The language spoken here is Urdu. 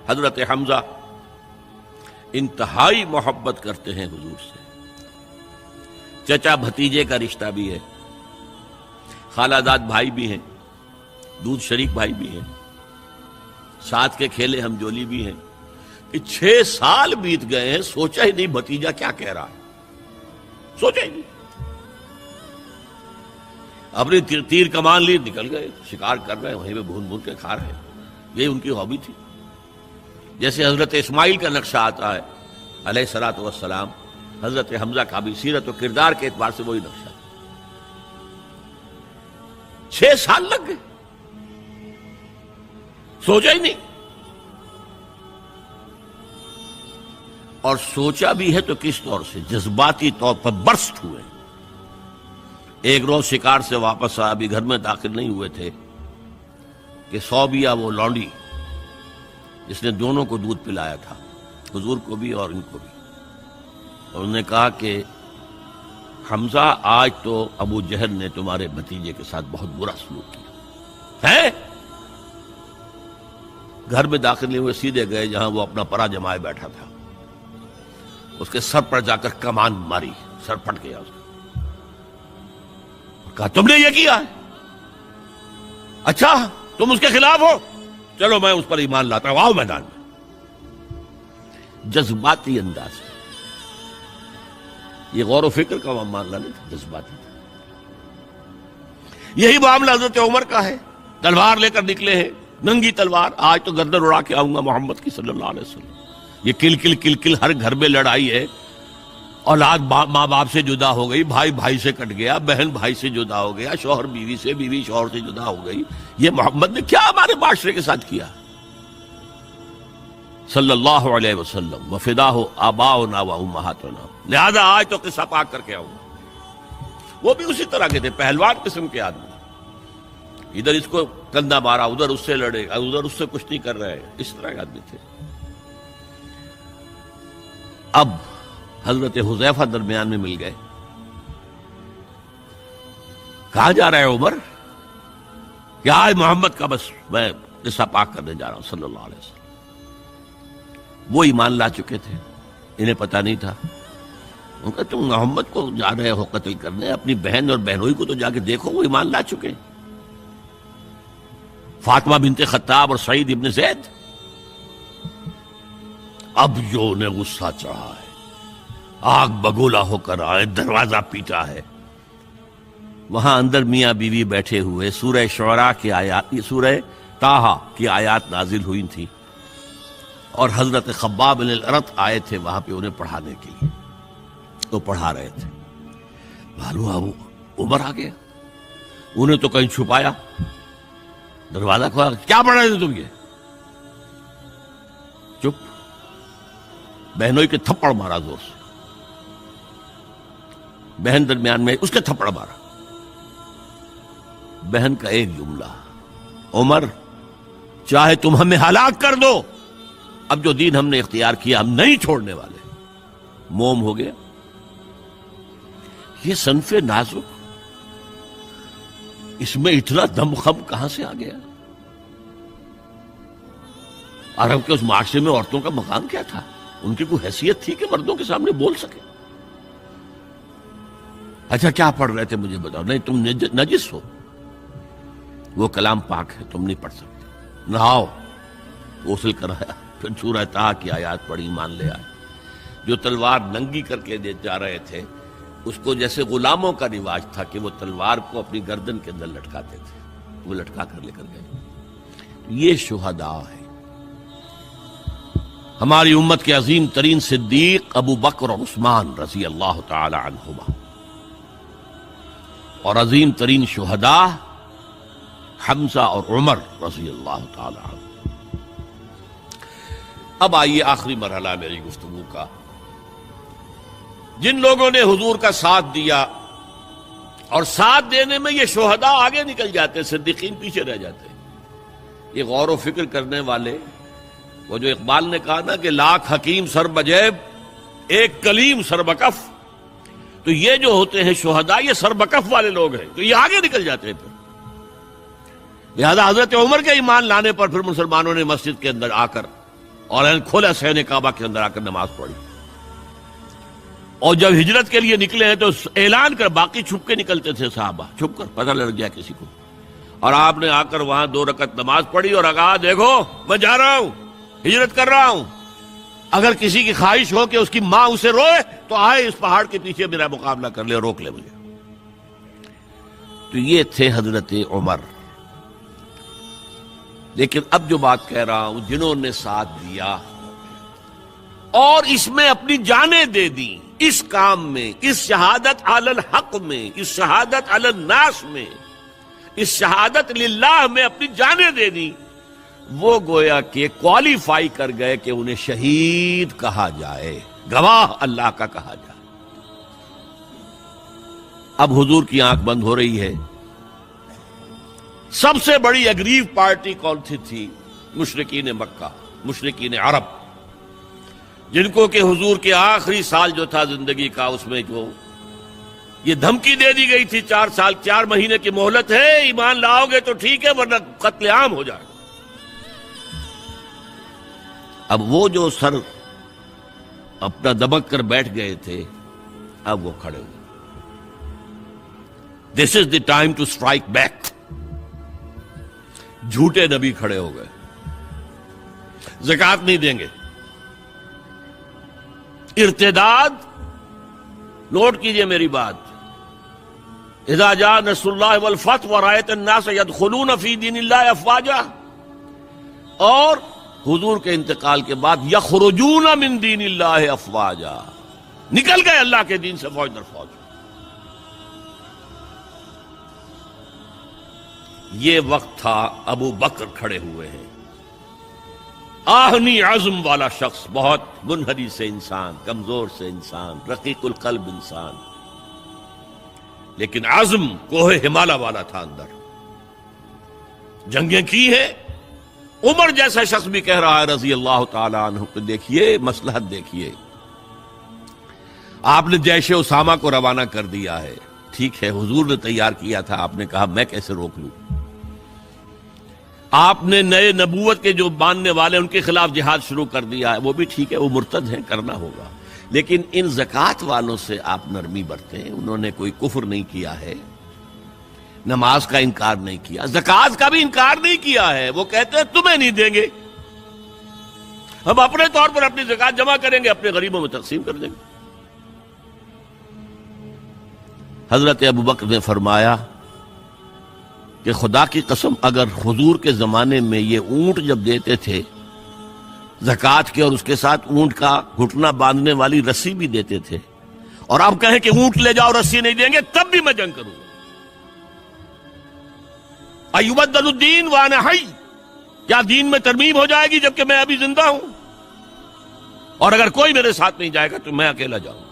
حضرت حمزہ انتہائی محبت کرتے ہیں حضور سے، چچا بھتیجے کا رشتہ بھی ہے، خالہ داد بھائی بھی ہیں، دودھ شریک بھائی بھی ہیں، ساتھ کے کھیلے ہم جولی بھی ہیں۔ 6 سال بیت گئے ہیں، سوچا ہی نہیں بھتیجا کیا کہہ رہا ہے، سوچا ہی نہیں۔ اپنی تیر کمان لی نکل گئے، شکار کر رہے ہیں، وہیں پہ بھون بھون کے کھا رہے ہیں، یہ ان کی ہابی تھی۔ جیسے حضرت اسماعیل کا نقشہ آتا ہے علیہ الصلوۃ والسلام، حضرت حمزہ کا بھی سیرت و کردار کے اعتبار سے وہی نقشہ۔ 6 سال لگ گئے، سوچا ہی نہیں، اور سوچا بھی ہے تو کس طور سے، جذباتی طور پر برسٹ ہوئے۔ ایک روز شکار سے واپس آیا، ابھی گھر میں داخل نہیں ہوئے تھے کہ صوبیہ وہ لونڈی جس نے دونوں کو دودھ پلایا تھا، حضور کو بھی اور ان کو بھی، اور انہوں نے کہا کہ حمزہ آج تو ابو جہل نے تمہارے بھتیجے کے ساتھ بہت برا سلوک کیا ہے۔ گھر میں داخل نہیں ہوئے، سیدھے گئے جہاں وہ اپنا پرا جمائے بیٹھا تھا، اس کے سر پر جا کر کمان ماری، سر پھٹ گیا اس کا۔ کہا تم نے یہ کیا ہے؟ اچھا تم اس کے خلاف ہو، چلو میں اس پر ایمان لاتا ہوں، آؤ میدان میں۔ جذباتی انداز میں، یہ غور و فکر کا معاملہ نہیں تھا، جذباتی تھا۔ یہی معاملہ حضرت عمر کا ہے، تلوار لے کر نکلے ہیں، ننگی تلوار، آج تو گردن اڑا کے آؤں گا محمد کی صلی اللہ علیہ وسلم۔ یہ کل کل کل کل ہر گھر میں لڑائی ہے، اولاد ماں باپ سے جدا ہو گئی، بھائی بھائی سے کٹ گیا، بہن بھائی سے جدا ہو گیا، شوہر بیوی سے، بیوی شوہر سے جدا ہو گئی۔ یہ محمد نے کیا ہمارے معاشرے کے ساتھ کیا صلی اللہ علیہ وسلم، وفداہ آباؤنا و امہاتنا۔ لہذا آج تو قصہ پاک کر کے آؤں گا۔ وہ بھی اسی طرح کے تھے، پہلوان قسم کے آدمی، ادھر اس کو کندھا مارا، ادھر اس سے لڑے، ادھر اس سے کچھ نہیں کر رہے، اس طرح کے آدمی تھے۔ اب حضرت حذیفہ درمیان میں مل گئے، کہاں جا رہے عمر؟ کہ آج محمد کا بس میں قصہ پاک کرنے جا رہا ہوں صلی اللہ علیہ وسلم۔ وہ ایمان لا چکے تھے، انہیں پتہ نہیں تھا۔ ان کا تم محمد کو جا رہے ہو قتل کرنے، اپنی بہن اور بہنوئی کو تو جا کے دیکھو، وہ ایمان لا چکے، فاطمہ بنت خطاب اور سعید ابن زید۔ اب جو انہیں غصہ چڑھا ہے، آگ بگولا ہو کر آئے، دروازہ پیٹا ہے، وہاں اندر میاں بیوی بیٹھے ہوئے، سورہ شعراء کی آیات، سورہ طٰہٰ کی آیات نازل ہوئی تھی، اور حضرت خباب بن الارت آئے تھے وہاں پہ انہیں پڑھانے کے لیے، تو پڑھا رہے تھے۔ معلوم ابو عمر آ گیا، انہیں تو کہیں چھپایا، دروازہ کھولا، کیا پڑھ رہے تھے تم؟ یہ چپ۔ بہنوئی کے تھپڑ مارا زور سے، بہن درمیان میں، اس کے تھپڑ مارا۔ بہن کا ایک جملہ، عمر چاہے تم ہمیں ہلاک کر دو، اب جو دین ہم نے اختیار کیا ہم نہیں چھوڑنے والے۔ موم ہو گیا۔ یہ صنف نازک، اس میں اتنا دم خم کہاں سے آ گیا؟ عرب کے اس معاشرے میں عورتوں کا مقام کیا تھا؟ ان کی کوئی حیثیت تھی کہ مردوں کے سامنے بول سکے؟ اچھا کیا پڑھ رہے تھے مجھے بتاؤ؟ نہیں تم نجس ہو، وہ کلام پاک ہے، تم نہیں پڑھ سکتے۔ نہاؤ، غسل کرایا، پھر سورہ طٰہٰ کی آیات پڑھی، مان لے آئے۔ جو تلوار ننگی کر کے جا رہے تھے، اس کو جیسے غلاموں کا رواج تھا کہ وہ تلوار کو اپنی گردن کے اندر لٹکاتے تھے، وہ لٹکا کر لے کر گئے۔ یہ شہداء ہے۔ ہماری امت کے عظیم ترین صدیق ابو بکر اور عثمان رضی اللہ تعالی عنہما، اور عظیم ترین شہداء حمزہ اور عمر رضی اللہ تعالی عنہ۔ اب آئیے آخری مرحلہ میری گفتگو کا۔ جن لوگوں نے حضور کا ساتھ دیا، اور ساتھ دینے میں یہ شہداء آگے نکل جاتے، صدیقین پیچھے رہ جاتے۔ یہ غور و فکر کرنے والے، وہ جو اقبال نے کہا نا کہ لاکھ حکیم سر بجیب ایک کلیم سر بکف، تو یہ جو ہوتے ہیں شہداء، یہ سر بکف والے لوگ ہیں، تو یہ آگے نکل جاتے ہیں۔ پھر لہذا حضرت عمر کے ایمان لانے پر پھر مسلمانوں نے مسجد کے اندر آ کر اور کھلا صحن کعبہ کے اندر آ کر نماز پڑھی. اور جب ہجرت کے لیے نکلے ہیں تو اعلان کر، باقی چھپ کے نکلتے تھے صحابہ، چھپ کر، پتہ لگ گیا کسی کو. اور آپ نے آ کر وہاں 2 رکعت نماز پڑھی اور کہا دیکھو میں جا رہا ہوں، ہجرت کر رہا ہوں، اگر کسی کی خواہش ہو کہ اس کی ماں اسے روئے تو آئے اس پہاڑ کے پیچھے میرا مقابلہ کر لے، روک لے مجھے. تو یہ تھے حضرت عمر. لیکن اب جو بات کہہ رہا ہوں، جنہوں نے ساتھ دیا اور اس میں اپنی جانیں دے دی، اس کام میں، اس شہادت علی الحق میں، اس شہادت علی الناس میں، اس شہادت للہ میں اپنی جانیں دے دی، وہ گویا کہ کوالیفائی کر گئے کہ انہیں شہید کہا جائے، گواہ اللہ کا کہا جائے. اب حضور کی آنکھ بند ہو رہی ہے. سب سے بڑی اگریو پارٹی کون سی تھی؟ مشرکین مکہ، مشرکین عرب، جن کو کہ حضور کے آخری سال جو تھا زندگی کا، اس میں جو یہ دھمکی دے دی گئی تھی 4 سال 4 مہینے کی مہلت ہے، ایمان لاؤ گے تو ٹھیک ہے ورنہ قتل عام ہو جائے. اب وہ جو سر اپنا دبک کر بیٹھ گئے تھے، اب وہ کھڑے ہوئے. This is the time to strike back. جھوٹے نبی کھڑے ہو گئے، زکوٰۃ نہیں دیں گے. ارتداد، نوٹ کیجئے میری بات، اذا جاء نصر اللہ والفتح ورأیت الناس يدخلون فی دین اللہ افواجا، اور حضور کے انتقال کے بعد یخرجون من دین اللہ افواجا، نکل گئے اللہ کے دین سے فوج در فوج. یہ وقت تھا، ابو بکر کھڑے ہوئے ہیں، آہنی عزم والا شخص، بہت منحنی سے انسان، کمزور سے انسان، رقیق القلب انسان، لیکن عزم کوہ ہمالہ والا تھا اندر. جنگیں کی ہیں. عمر جیسا شخص بھی کہہ رہا ہے رضی اللہ تعالی عنہ کہ دیکھیے مصلحت دیکھیے، آپ نے جیش اسامہ کو روانہ کر دیا ہے، ٹھیک ہے، حضور نے تیار کیا تھا، آپ نے کہا میں کیسے روک لوں. آپ نے نئے نبوت کے جو ماننے والے ان کے خلاف جہاد شروع کر دیا ہے، وہ بھی ٹھیک ہے، وہ مرتد ہیں، کرنا ہوگا. لیکن ان زکوٰۃ والوں سے آپ نرمی برتیں، انہوں نے کوئی کفر نہیں کیا ہے، نماز کا انکار نہیں کیا، زکوٰۃ کا بھی انکار نہیں کیا ہے. وہ کہتے ہیں تمہیں نہیں دیں گے، ہم اپنے طور پر اپنی زکوٰۃ جمع کریں گے، اپنے غریبوں میں تقسیم کر دیں گے. حضرت ابوبکر نے فرمایا کہ خدا کی قسم اگر حضور کے زمانے میں یہ اونٹ جب دیتے تھے زکوٰۃ کے، اور اس کے ساتھ اونٹ کا گھٹنا باندھنے والی رسی بھی دیتے تھے، اور آپ کہیں کہ اونٹ لے جاؤ رسی نہیں دیں گے، تب بھی میں جنگ کروں گا. ایبدل الدین وانا حی، کیا دین میں ترمیم ہو جائے گی جبکہ میں ابھی زندہ ہوں؟ اور اگر کوئی میرے ساتھ نہیں جائے گا تو میں اکیلا جاؤں.